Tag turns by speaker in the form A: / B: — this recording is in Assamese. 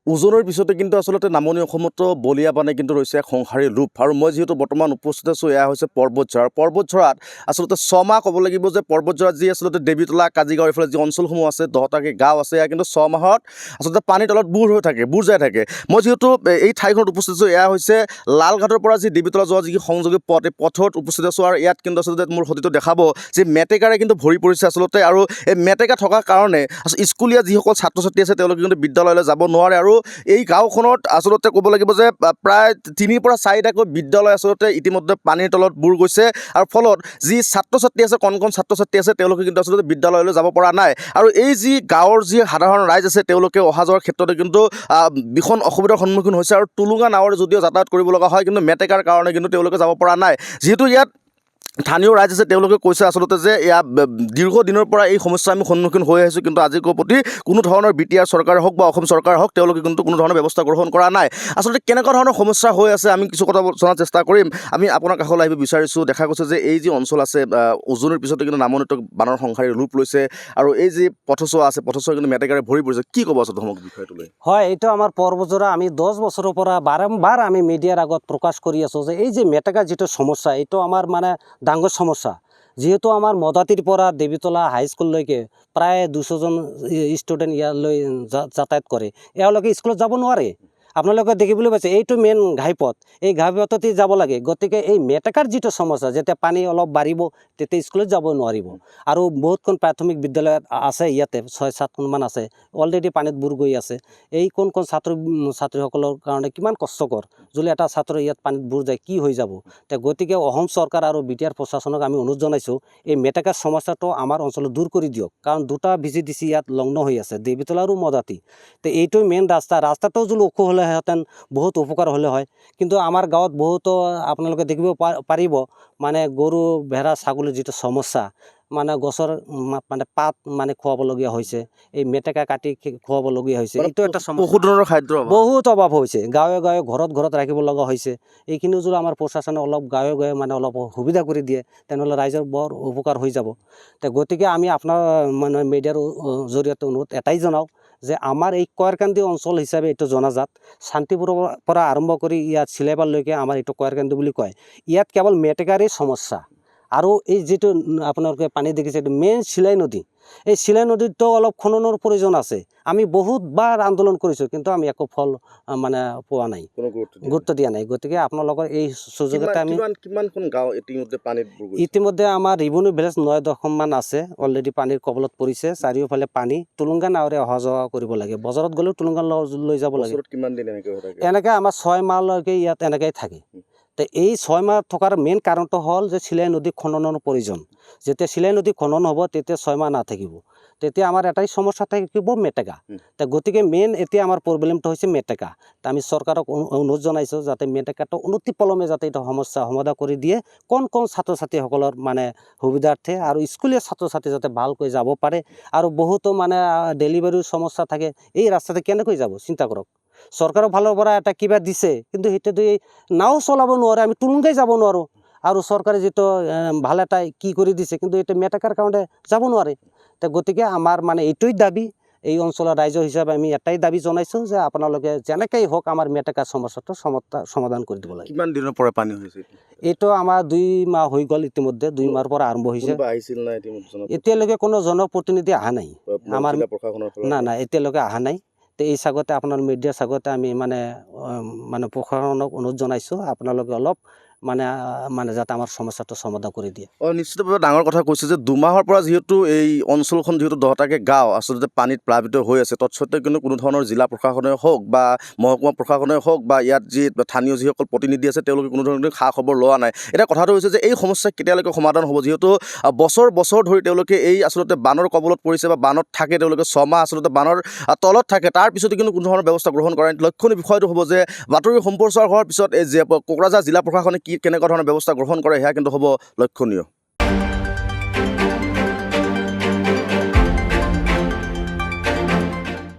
A: উজনিৰ পিছতে কিন্তু আচলতে নামনি অসমতো বলিয়া বানে কিন্তু ৰৈছে এক সংহাৰী ৰূপ আৰু মই যিহেতু বৰ্তমান উপস্থিত আছোঁ এয়া হৈছে পৰ্বতঝৰাত আচলতে ছমাহ ক'ব লাগিব যে পৰ্বতঝৰাত যি আচলতে দেৱীতলা কাজিগাঁও এইফালে যি অঞ্চলসমূহ আছে 10টাকৈ গাঁও আছে এয়া কিন্তু ছমাহত আচলতে পানীৰ তলত বুৰ যাই থাকে মই যিহেতু এই ঠাইখনত উপস্থিত আছোঁ এয়া হৈছে লালঘাটৰ পৰা যি দেৱীতলা যোৱা যি সংযোগী পথ এই পথত উপস্থিত আছোঁ আৰু ইয়াত কিন্তু আচলতে মোৰ সতীটো দেখাব যে মেটেকাৰে কিন্তু ভৰি পৰিছে আচলতে আৰু এই মেটেকা থকাৰ কাৰণে স্কুলীয়া যিসকল ছাত্ৰ ছাত্ৰী আছে তেওঁলোকে কিন্তু বিদ্যালয়লৈ যাব নোৱাৰে আৰু এই গাঁওখনত আচলতে ক'ব লাগিব যে প্ৰায় 3ৰ পৰা 4টাকৈ বিদ্যালয় আচলতে ইতিমধ্যে পানীৰ তলত বুৰ গৈছে আৰু ফলত যি ছাত্ৰ ছাত্ৰী আছে কণ ছাত্ৰ ছাত্ৰী আছে তেওঁলোকে কিন্তু আচলতে বিদ্যালয়লৈ যাব পৰা নাই আৰু এই যি গাঁৱৰ যি সাধাৰণ ৰাইজ আছে তেওঁলোকে অহা যোৱাৰ ক্ষেত্ৰতে কিন্তু ভীষণ অসুবিধাৰ সন্মুখীন হৈছে আৰু টুলুঙা নাৱৰে যদিও যাতায়াত কৰিব লগা হয় কিন্তু মেটেকাৰ কাৰণে কিন্তু তেওঁলোকে যাব পৰা নাই যিহেতু ইয়াত স্থানীয় ৰাইজ আছে তেওঁলোকে কৈছে আচলতে যে এয়া দীৰ্ঘদিনৰ পৰা এই সমস্যা আমি সন্মুখীন হৈ আহিছোঁ কিন্তু আজিৰ প্ৰতি কোনো ধৰণৰ BTR চৰকাৰ হওক বা অসম চৰকাৰ হওক তেওঁলোকে কিন্তু কোনো ধৰণৰ ব্যৱস্থা গ্ৰহণ কৰা নাই আচলতে কেনেকুৱা ধৰণৰ সমস্যা হৈ আছে আমি কিছু কথা জনাৰ চেষ্টা কৰিম আমি আপোনাৰ কাষলৈ আহিব বিচাৰিছোঁ দেখা গৈছে যে এই যি অঞ্চল আছে উজনিৰ পিছতে কিন্তু নামনিত বানৰ সংহাৰী ৰূপ লৈছে আৰু এই যি পথছোৱা আছে পথছোৱা কিন্তু মেটেকাৰে ভৰি পৰিছে কি ক'ব আচলতে সমগ্ৰ বিষয়টো লৈ
B: হয় এইটো আমাৰ পৰ্বতঝৰা আমি 10 বছৰৰ পৰা বাৰম্বাৰ আমি মিডিয়াৰ আগত প্ৰকাশ কৰি আছোঁ যে এই যে মেটেকা যিটো সমস্যা এইটো আমাৰ মানে ডাঙৰ সমস্যা যেহেতু আমাৰ মদাতিৰ পৰা দেৱীতলা হাইস্কুললৈকে প্ৰায় 200জন ষ্টুডেণ্ট ইয়ালৈ যাতায়াত কৰে এওঁলোকে স্কুলত যাব নোৱাৰে আপোনালোকে দেখিবলৈ পাইছে এইটো মেইন ঘাইপথ এই ঘাইপথতেই যাব লাগে গতিকে এই মেটেকাৰ যিটো সমস্যা যেতিয়া পানী অলপ বাঢ়িব তেতিয়া স্কুলত যাব নোৱাৰিব আৰু বহুতখন প্ৰাথমিক বিদ্যালয় আছে ইয়াতে 6-7খনমান আছে অলৰেডি পানীত বুৰ গৈ আছে এই কোন ছাত্ৰীসকলৰ কাৰণে কিমান কষ্টকৰ যদি এটা ছাত্ৰ ইয়াত পানীত বুৰ যায় কি হৈ যাব গতিকে অসম চৰকাৰ আৰু BTR প্ৰশাসনক আমি অনুৰোধ জনাইছোঁ এই মেটেকাৰ সমস্যাটো আমাৰ অঞ্চলত দূৰ কৰি দিয়ক কাৰণ দুটা VGDC ইয়াত লগ্ন হৈ আছে দেৱীতলা আৰু মদাতি এইটো মেইন ৰাস্তাটো যদি ওখ হ'লেহেঁতেন বহুত উপকাৰ হ'লে হয় কিন্তু আমাৰ গাঁৱত বহুতো আপোনালোকে দেখিব পাৰিব মানে গৰু ভেড়া ছাগলীৰ যিটো সমস্যা মানে গছৰ মানে পাত মানে খুৱাবলগীয়া হৈছে এই মেটেকা কাটি খুৱাবলগীয়া হৈছে এইটো এটা বহুত অভাৱ হৈছে গাঁৱে গাঁৱে ঘৰত ৰাখিব লগা হৈছে এইখিনিও যদি আমাৰ প্ৰশাসনে অলপ গাঁৱে মানে অলপ সুবিধা কৰি দিয়ে তেনেহ'লে ৰাইজৰ বৰ উপকাৰ হৈ যাব গতিকে আমি আপোনাৰ মানে মিডিয়াৰ জৰিয়তে অনুৰোধ এটাই জনাওঁ যে আমাৰ এই কয়াৰকান্দি অঞ্চল হিচাপে এইটো জনাজাত শান্তিপুৰৰ পৰা আৰম্ভ কৰি ইয়াত চিলাইবাৰলৈকে আমাৰ এইটো কয়াৰকান্দি বুলি কয় ইয়াত কেৱল মেটেকাৰেই সমস্যা আৰু এই যিটো আপোনালোকে পানী দেখিছে এইটো মেইন চিলাই নদী এই চিলাই নদীতো অলপ খননৰ প্ৰয়োজন আছে আমি বহুতবাৰ আন্দোলন কৰিছোঁ কিন্তু আমি একো ফল মানে পোৱা নাই গুৰুত্ব দিয়া নাই গতিকে আপোনালোকৰ এই সুযোগতে আমি ইতিমধ্যে আমাৰ ৰিবনি ভিলেজ 9-10মান আছে অলৰেডি পানীৰ কবলত পৰিছে চাৰিওফালে পানী টুলুঙা নাৱেৰে অহা যোৱা কৰিব লাগে বজাৰত গ'লেও টুলুঙা লৈ যাব লাগে এনেকৈ আমাৰ 6 মাহলৈকে ইয়াত এনেকৈ থাকে এই 6 মাহ থকাৰ মেইন কাৰণটো হ'ল যে চিলাই নদী খননৰ প্ৰয়োজন যেতিয়া চিলাই নদী খনন হ'ব তেতিয়া 6 মাহ নাথাকিব তেতিয়া আমাৰ এটাই সমস্যা থাকিব মেটেকা গতিকে মেইন এতিয়া আমাৰ প্ৰব্লেমটো হৈছে মেটেকা আমি চৰকাৰক অনুৰোধ জনাইছোঁ যাতে মেটেকাটো অনতিপলমে যাতে এইটো সমস্যা সমাধান কৰি দিয়ে কোন ছাত্ৰ ছাত্ৰীসকলৰ মানে সুবিধাৰ্থে আৰু স্কুলীয়া ছাত্ৰ ছাত্ৰী যাতে ভালকৈ যাব পাৰে আৰু বহুতো মানে ডেলিভাৰীৰ সমস্যা থাকে এই ৰাস্তাতে কেনেকৈ যাব চিন্তা কৰক চৰকাৰৰ ফালৰ পৰা এটা কিবা দিছে কিন্তু সেইটো নাও চলাব নোৱাৰে আমি টুলুঙাই যাব নোৱাৰোঁ আৰু চৰকাৰে যিটো ভাল এটা কি কৰি দিছে কিন্তু এইটো মেটেকাৰ কাৰণে যাব নোৱাৰে গতিকে আমাৰ মানে এইটোই দাবী এই অঞ্চলৰ ৰাইজ হিচাপে আমি এটাই দাবী জনাইছোঁ যে আপোনালোকে যেনেকৈ হওক আমাৰ মেটেকাৰ সমস্যাটো সমাধান কৰি দিব লাগে
A: কিমান দিনৰ পৰা পানী হৈছে
B: এইটো আমাৰ 2 মাহ হৈ গ'ল ইতিমধ্যে 2 মাহৰ পৰা আৰম্ভ হৈছে এতিয়ালৈকে কোনো জনপ্ৰতিনিধি অহা নাই আমাৰ না এতিয়ালৈকে অহা নাই এই চাগতে আপোনাৰ মিডিয়াৰ চাগতে আমি মানে প্ৰশাসনক অনুৰোধ জনাইছোঁ আপোনালোকে অলপ মানে যাতে আমাৰ সমস্যাটো সমাধান কৰি দিয়ে
A: নিশ্চিতভাৱে ডাঙৰ কথা কৈছে যে 2 মাহৰ পৰা যিহেতু এই অঞ্চলখন যিহেতু 10টাকৈ গাঁও আচলতে পানীত প্লাবিত হৈ আছে তৎসত্ত্বেও কিন্তু কোনো ধৰণৰ জিলা প্ৰশাসনে হওক বা মহকুমা প্ৰশাসনে হওক বা ইয়াত যি স্থানীয় যিসকল প্ৰতিনিধি আছে তেওঁলোকে কোনো ধৰণৰ খা খবৰ লোৱা নাই এতিয়া কথাটো হৈছে যে এই সমস্যা কেতিয়ালৈকে সমাধান হ'ব যিহেতু বছৰ ধৰি তেওঁলোকে এই আচলতে বানৰ কবলত পৰিছে বা বানত থাকে তেওঁলোকে 6 মাহ আচলতে বানৰ তলত থাকে তাৰ পিছতো কিন্তু কোনো ধৰণৰ ব্যৱস্থা গ্ৰহণ কৰা নাই লক্ষণীয় বিষয়টো হ'ব যে বাতৰি সম্প্ৰচাৰ হোৱাৰ পিছত এই যে কোকৰাঝাৰ জিলা প্ৰশাসনে কেনেকুৱা ধৰণৰ ব্যৱস্থা গ্ৰহণ কৰে সেয়া কিন্তু হ'ব লক্ষণীয়